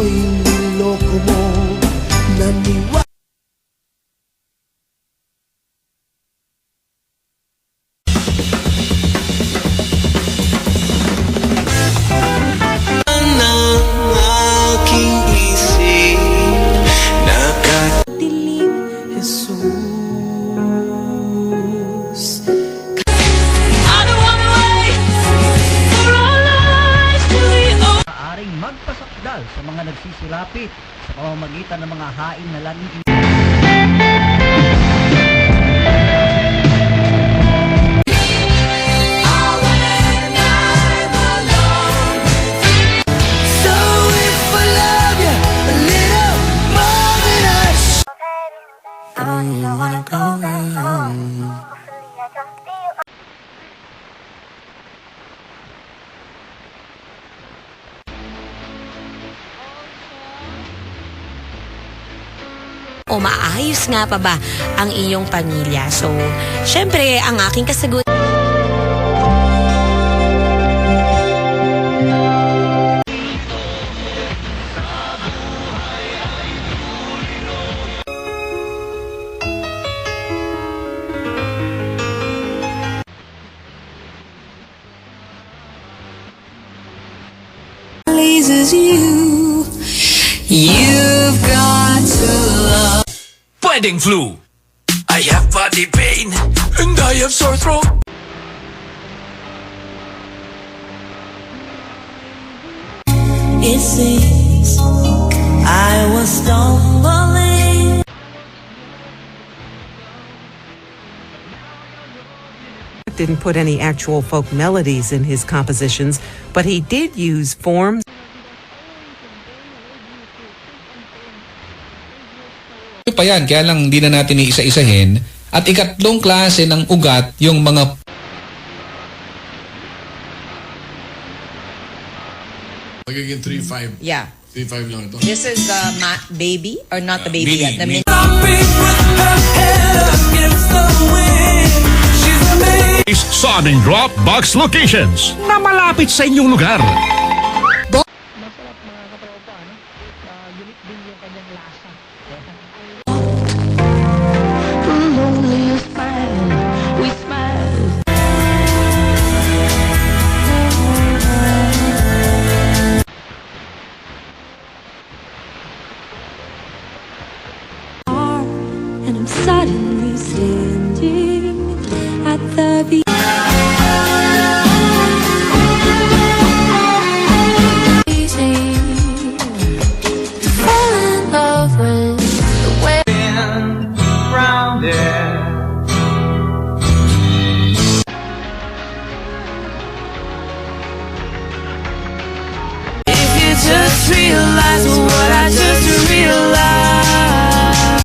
ako'y niloko mo. Naniwala magpasakdal sa mga nagsisilapit sa pamamagitan ng mga hain na laging o maayos nga pa ba ang iyong pamilya? So, syempre, ang aking kasagutan pleases you. You've got to love. Pwedeng flu. I have body pain and I have sore throat. It seems I was stumbling. Didn't put any actual folk melodies in his compositions, but he did use forms. Pa yan, kaya lang hindi na natin iisa-isahin. At ikatlong klase ng ugat, yung mga magiging 3-5. Yeah. 3-5 lang ito. This is the baby, or not the baby yet? The Mini. Sun and Drop Box locations na malapit sa inyong lugar.